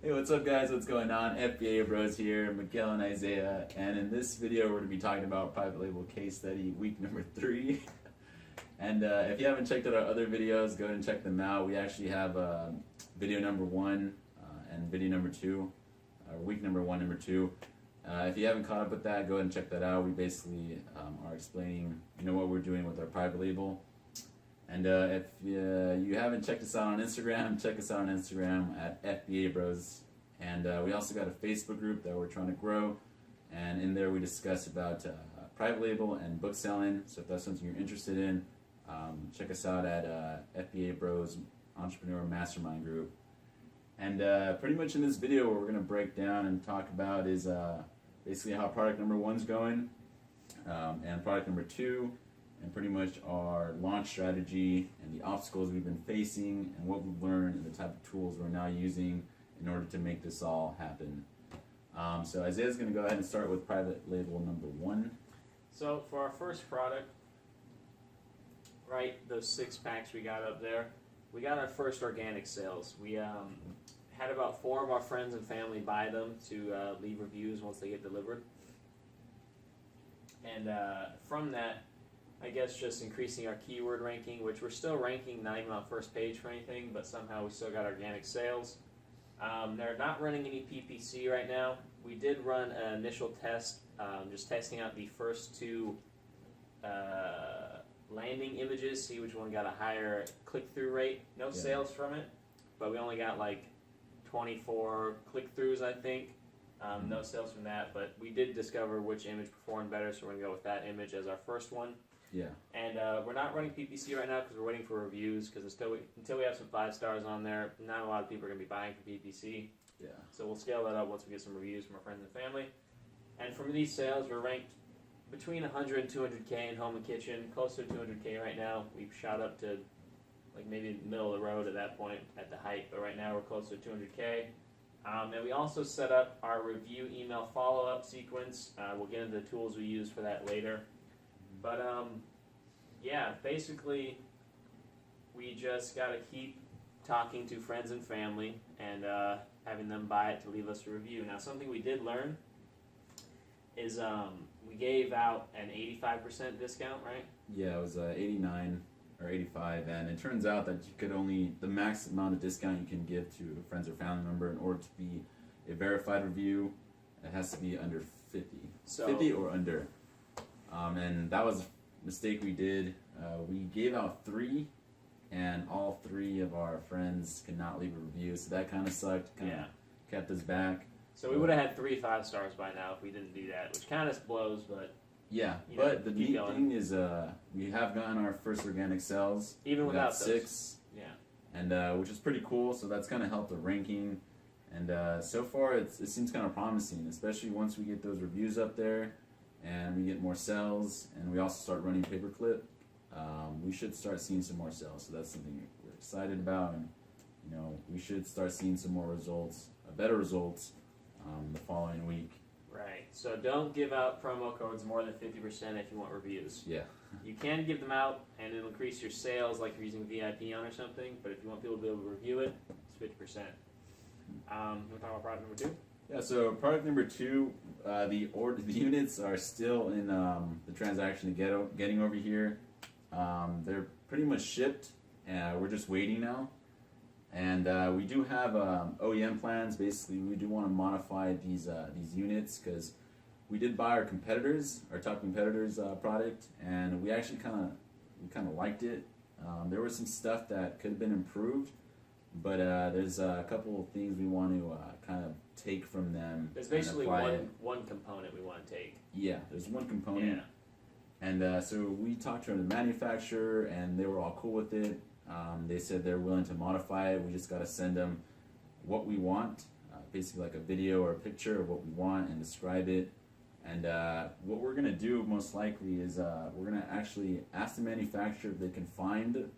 Hey, what's up guys? What's going on? FBA Bros here, Miguel and Isaiah, and in this video we're going to be talking about private label case study week number 3. And if you haven't checked out our other videos, go ahead and check them out. We actually have video number 1 and video number 2, or week number 1, number 2. If you haven't caught up with that, go ahead and check that out. We basically are explaining, what we're doing with our private label. And if you haven't checked us out on Instagram, check us out on Instagram at FBAbros. And we also got a Facebook group that we're trying to grow. And in there we discuss about private label and book selling. So if that's something you're interested in, check us out at FBAbros Entrepreneur Mastermind Group. And pretty much in this video what we're going to break down and talk about is basically how product number 1's going, and product number 2, and pretty much our launch strategy and the obstacles we've been facing and what we've learned and the type of tools we're now using in order to make this all happen. So Isaiah's going to go ahead and start with private label number 1. So for our first product, right, those 6 packs we got up there, we got our first organic sales. We had about 4 of our friends and family buy them to leave reviews once they get delivered. And from that, I guess just increasing our keyword ranking, which we're still ranking not even on first page for anything, but somehow we still got organic sales. They're not running any PPC right now. We did run an initial test, just testing out the first 2 landing images, see which one got a higher click-through rate. No sales from it, but we only got like 24 click-throughs, I think. No sales from that, but we did discover which image performed better, so we're going to go with that image as our first one. Yeah. And we're not running PPC right now because we're waiting for reviews, because until we have some 5 stars on there, not a lot of people are going to be buying for PPC. Yeah. So we'll scale that up once we get some reviews from our friends and family. And from these sales, we're ranked between 100 and 200K in home and kitchen, closer to 200K right now. We've shot up to like maybe the middle of the road at that point at the height, but right now we're closer to 200K. And we also set up our review email follow-up sequence. We'll get into the tools we use for that later. But yeah, basically we just got to keep talking to friends and family and having them buy it to leave us a review. Now, something we did learn is we gave out an 85% discount, right? Yeah, it was 89 or 85, and it turns out that you could only, the max amount of discount you can give to a friends or family member in order to be a verified review, it has to be under 50. So 50 or under. And that was a mistake we did. We gave out 3, and all 3 of our friends could not leave a review, so that kind of sucked, kind of kept us back. So we would have had 3 5-stars by now if we didn't do that, which kind of blows, but yeah. But the neat thing is we have gotten our first organic sales. Even without 6. Yeah. And which is pretty cool, so that's kind of helped the ranking. And so far it seems kind of promising, especially once we get those reviews up there and we get more sales and we also start running pay-per-click. We should start seeing some more sales, so that's something we're excited about, and we should start seeing some more results, better results the following week. Right. So don't give out promo codes more than 50% if you want reviews. Yeah. You can give them out and it'll increase your sales like you're using VIP on or something, but if you want people to be able to review it, it's 50%. You want to talk about product number 2? Yeah, so product number 2, the units are still in the transaction to getting over here. They're pretty much shipped, and we're just waiting now. And we do have OEM plans. Basically, we do want to modify these units because we did buy our top competitors' product, and we actually kind of liked it. There was some stuff that could have been improved, but there's a couple of things we want to kind of take from them. There's basically one component we want to take. Yeah, there's one component. Yeah. And so we talked to the manufacturer, and they were all cool with it. They said they're willing to modify it. We just got to send them what we want, basically like a video or a picture of what we want, and describe it. And what we're going to do most likely is we're going to actually ask the manufacturer if they can find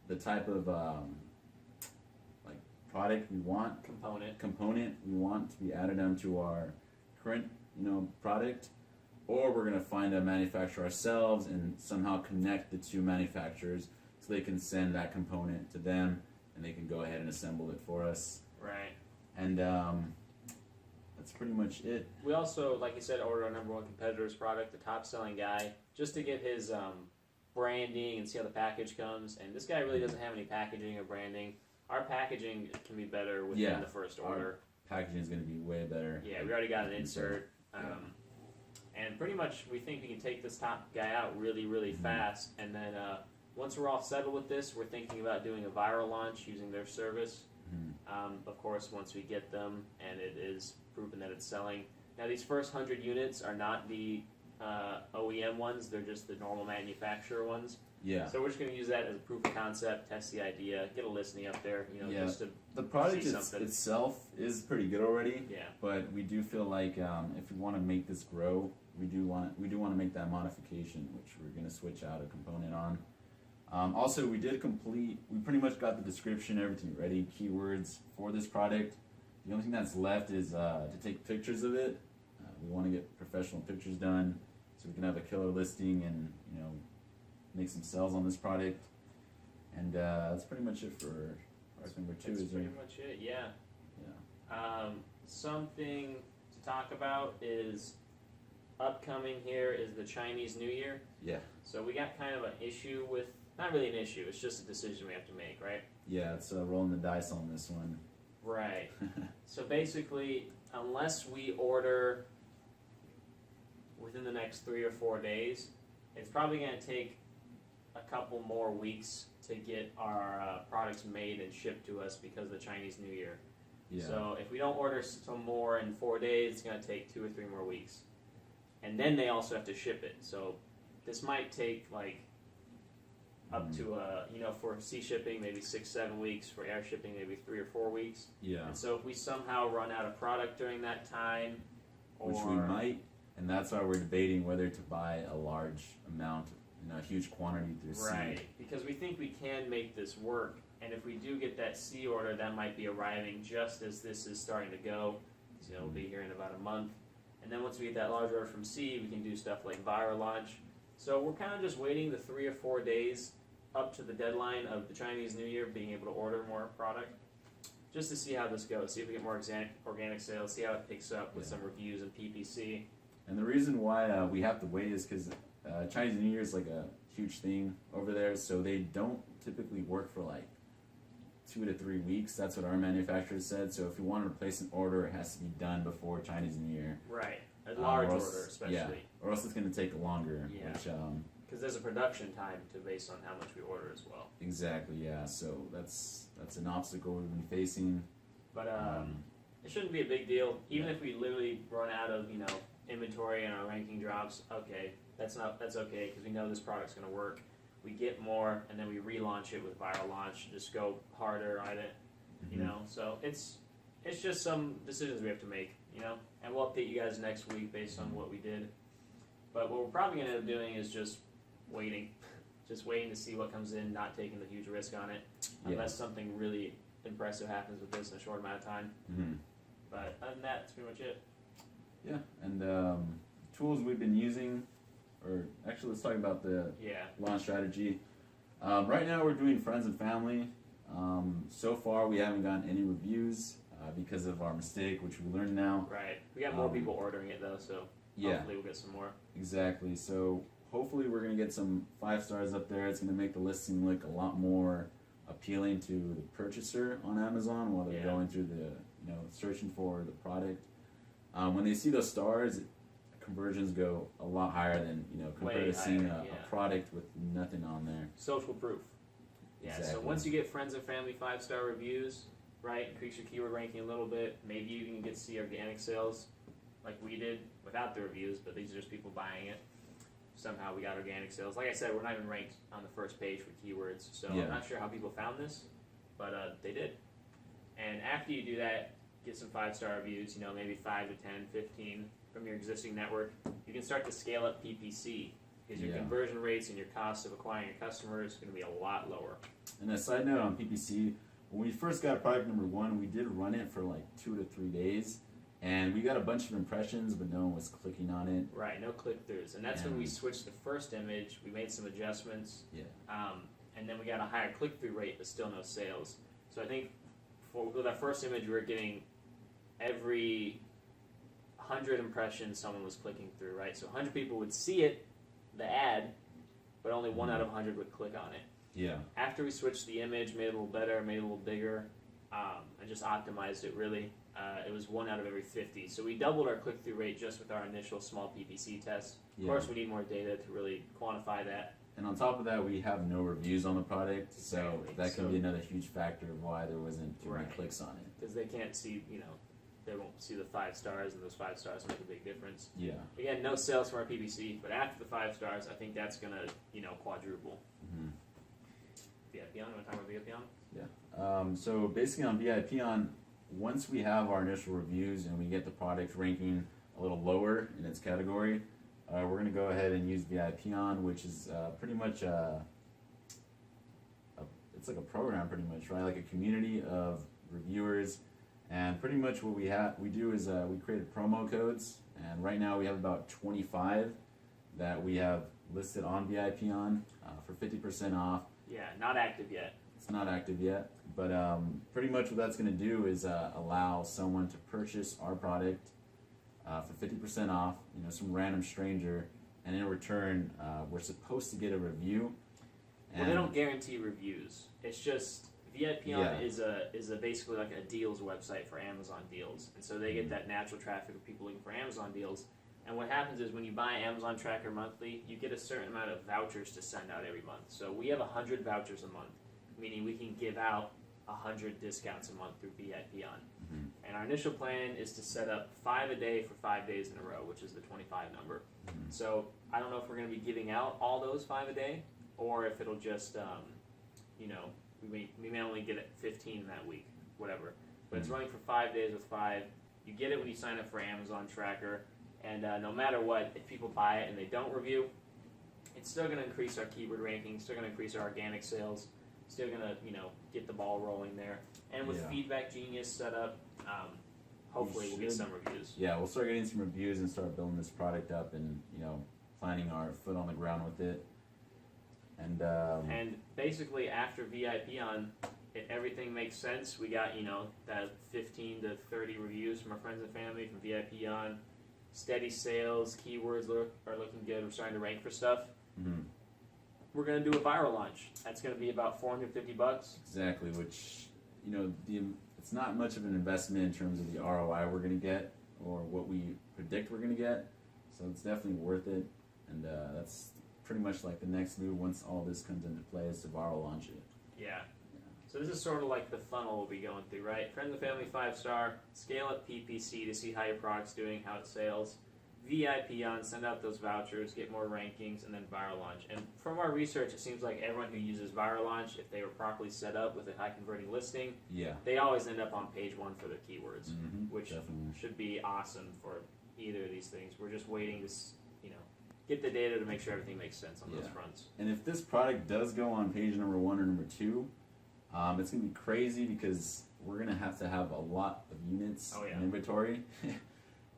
the type of like product we want, component we want to be added onto our current product, or we're going to find a manufacturer ourselves and somehow connect the 2 manufacturers so they can send that component to them and they can go ahead and assemble it for us. Right. And that's pretty much it. We also, like you said, ordered our number one competitor's product, the top selling guy, just to get his branding and see how the package comes. And this guy really doesn't have any packaging or branding. Our packaging can be better within the first order. Our packaging is going to be way better. Yeah, we already got an insert. And pretty much we think we can take this top guy out really, really fast. And then once we're all settled with this, we're thinking about doing a viral launch using their service. Of course, once we get them and it is proven that it's selling. Now, these first 100 units are not the OEM ones. They're just the normal manufacturer ones. Yeah. So we're just going to use that as a proof of concept, test the idea, get a listing up there, just to the product see something. itself is pretty good already. Yeah. But we do feel like if we want to make this grow, we do want to make that modification, which we're going to switch out a component on. Also, we pretty much got the description, everything ready, keywords for this product. The only thing that's left is to take pictures of it. We want to get professional pictures done so we can have a killer listing and make some sales on this product. And that's pretty much it for product number 2. That's pretty much it. Yeah. Something to talk about is upcoming here is the Chinese New Year. Yeah. So we got kind of an issue with, not really an issue, it's just a decision we have to make, right? Yeah, it's rolling the dice on this one. Right. So basically, unless we order within the next 3 or 4 days, it's probably going to take a couple more weeks to get our products made and shipped to us because of the Chinese New Year. Yeah. So if we don't order some more in 4 days, it's going to take 2 or 3 more weeks. And then they also have to ship it. So this might take up to, for sea shipping, maybe 6-7 weeks. For air shipping, maybe 3 or 4 weeks. Yeah. And so if we somehow run out of product during that time, which we might, and that's why we're debating whether to buy a large amount, a huge quantity through sea. Right, because we think we can make this work. And if we do get that sea order, that might be arriving just as this is starting to go. So it'll be here in about a month. And then once we get that large order from sea, we can do stuff like viral launch. So we're kind of just waiting the 3 or 4 days up to the deadline of the Chinese New Year, being able to order more product, just to see how this goes, see if we get more organic sales, see how it picks up with some reviews and PPC. And the reason why we have to wait is because Chinese New Year is like a huge thing over there, so they don't typically work for like 2 to 3 weeks. That's what our manufacturer said. So if you wanted to place an order, it has to be done before Chinese New Year. Right, a large order especially. Yeah, or else it's going to take longer. Yeah. Which, because there's a production time based on how much we order as well. Exactly, yeah. So that's an obstacle we've been facing. But it shouldn't be a big deal. Even if we literally run out of inventory and our ranking drops, okay, that's okay because we know this product's going to work. We get more and then we relaunch it with viral launch. Just go harder on it, So it's just some decisions we have to make, and we'll update you guys next week based on what we did. But what we're probably going to end up doing is just waiting to see what comes in, not taking the huge risk on it, unless something really impressive happens with this in a short amount of time. But other than that, that's pretty much it. Yeah, and tools we've been using, or actually let's talk about the launch strategy. Right now we're doing friends and family. So far we haven't gotten any reviews because of our mistake, which we learned now. Right, we got more people ordering it though, so hopefully we'll get some more. Exactly, so hopefully we're going to get some 5 stars up there. It's going to make the listing look a lot more appealing to the purchaser on Amazon while they're going through the, searching for the product. When they see those stars, conversions go a lot higher than, compared to seeing a product with nothing on there. Social proof. Yeah, exactly. So once you get friends and family 5-star reviews, right, increase your keyword ranking a little bit, maybe you can get to see organic sales like we did without the reviews, but these are just people buying it. Somehow we got organic sales. Like I said, we're not even ranked on the first page for keywords, so I'm not sure how people found this, but they did. And after you do that, get some 5-star reviews, maybe 5 to 10, 15 from your existing network. You can start to scale up PPC because your conversion rates and your cost of acquiring your customers is going to be a lot lower. And a side note on PPC, when we first got product number 1, we did run it for like 2 to 3 days. And we got a bunch of impressions, but no one was clicking on it. Right, no click-throughs. And that's when we switched the first image. We made some adjustments. And then we got a higher click-through rate, but still no sales. So I think with our first image, we were getting 100 impressions someone was clicking through, right? So 100 people would see it, the ad, but only 1 out of 100 would click on it. Yeah. After we switched the image, made it a little better, made it a little bigger, and just optimized it really, it was 1 out of every 50. So we doubled our click-through rate just with our initial small PPC test. Of course, we need more data to really quantify that. And on top of that, we have no reviews on the product, so Exactly. that can be another huge factor of why there wasn't too many Right. clicks on it. Because they can't see, they won't see the 5 stars, and those 5 stars make a big difference. Yeah. Again, no sales from our PPC, but after the 5 stars, I think that's going to, quadruple. Mm-hmm. VIP on, you want to talk about VIP on? Yeah. So basically on VIP on, once we have our initial reviews and we get the product ranking a little lower in its category, we're going to go ahead and use VIP on, which is pretty much it's like a program pretty much, right? Like a community of reviewers. And pretty much what we do is we created promo codes, and right now we have about 25 that we have listed on VIP on for 50% off. Yeah, not active yet. It's not active yet, but pretty much what that's going to do is allow someone to purchase our product for 50% off, some random stranger, and in return we're supposed to get a review. Well, they don't guarantee reviews. It's just VIP on is a basically like a deals website for Amazon deals, and so they get that natural traffic of people looking for Amazon deals. And what happens is when you buy Amazon Tracker monthly, you get a certain amount of vouchers to send out every month. So we have 100 vouchers a month, meaning we can give out 100 discounts a month through VIP on. Mhm. And our initial plan is to set up 5 a day for 5 days in a row, which is the 25 number. Mhm. So I don't know if we're going to be giving out all those 5 a day, or if it'll just, we may only get it 15 that week, whatever. But it's running for 5 days with 5. You get it when you sign up for Amazon Tracker, and no matter what, if people buy it and they don't review, it's still going to increase our keyword ranking, still going to increase our organic sales, still going to, get the ball rolling there. And with Feedback Genius set up, hopefully we'll get some reviews. Yeah, we'll start getting some reviews and start building this product up and, planting our foot on the ground with it. And basically after VIP on, if everything makes sense, we got, that 15 to 30 reviews from our friends and family from VIP on, steady sales, keywords are looking good, we're starting to rank for stuff. Mm-hmm. We're going to do a viral launch. That's going to be about $450. Exactly, which, it's not much of an investment in terms of the ROI we're going to get or what we predict we're going to get. So it's definitely worth it. And that's pretty much like the next move once all this comes into play is to viral launch it. Yeah. So this is sort of like the funnel we'll be going through, right? Friends and family 5-star, scale up PPC to see how your product's doing, how it sales. VIP on, send out those vouchers, get more rankings, and then viral launch. And from our research, it seems like everyone who uses viral launch, if they were properly set up with a high converting listing, they always end up on page 1 for their keywords, which should be awesome for either of these things. We're just waiting to, get the data to make sure everything makes sense on those fronts. And if this product does go on page number 1 or number 2, it's going to be crazy because we're going to have a lot of units in inventory.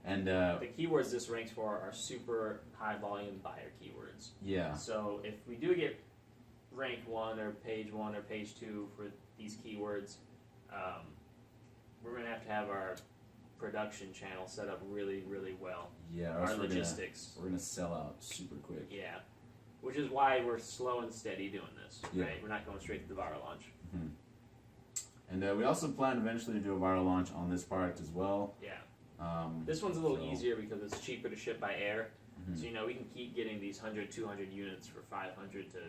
And the keywords this ranks for are super high volume buyer keywords. Yeah. So if we do get rank 1 or page 1 or page 2 for these keywords, we're going to have our production channel set up really, really well. Yeah. Our logistics. We're going to sell out super quick. Yeah. Which is why we're slow and steady doing this. Yeah. Right? We're not going straight to the viral launch. Mm-hmm. And we also plan eventually to do a viral launch on this product as well. Yeah. This one's a little easier because it's cheaper to ship by air. Mm-hmm. So, we can keep getting these 100, 200 units for $500 to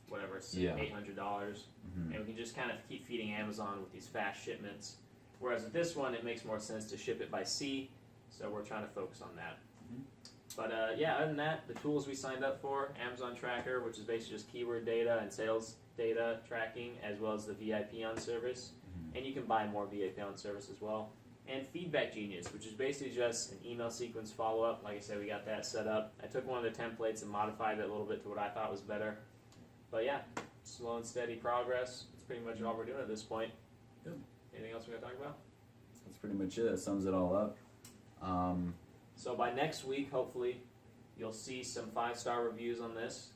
whatever, $800. Mm-hmm. And we can just kind of keep feeding Amazon with these fast shipments. Whereas with this one, it makes more sense to ship it by sea. So we're trying to focus on that. Mm-hmm. But other than that, the tools we signed up for, Amazon Tracker, which is basically just keyword data and sales data tracking, as well as the VIP on service. Mm-hmm. And you can buy more VIP on service as well. And Feedback Genius, which is basically just an email sequence follow-up. Like I said, we got that set up. I took one of the templates and modified it a little bit to what I thought was better. But yeah, slow and steady progress. That's pretty much all we're doing at this point. Yep. Anything else we got to talk about? That's pretty much it. That sums it all up. So by next week, hopefully, you'll see some 5-star reviews on this.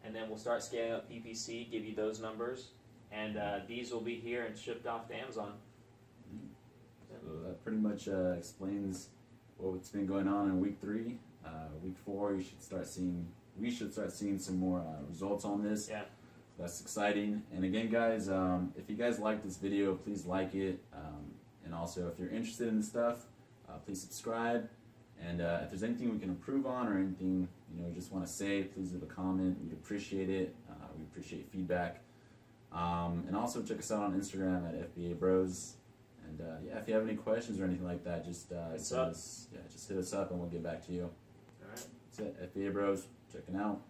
And then we'll start scaling up PPC, give you those numbers. And these will be here and shipped off to Amazon. So that pretty much explains what's been going on in week 3. Week 4, we should start seeing some more results on this. Yeah. That's exciting. And again, guys, if you guys like this video, please like it. And also, if you're interested in this stuff, please subscribe. And if there's anything we can improve on or anything you just want to say, please leave a comment. We'd appreciate it. We appreciate feedback. And also check us out on Instagram at FBAbros. And yeah, if you have any questions or anything like that, just just hit us up and we'll get back to you. All right. That's it. FBA Bros, checking out.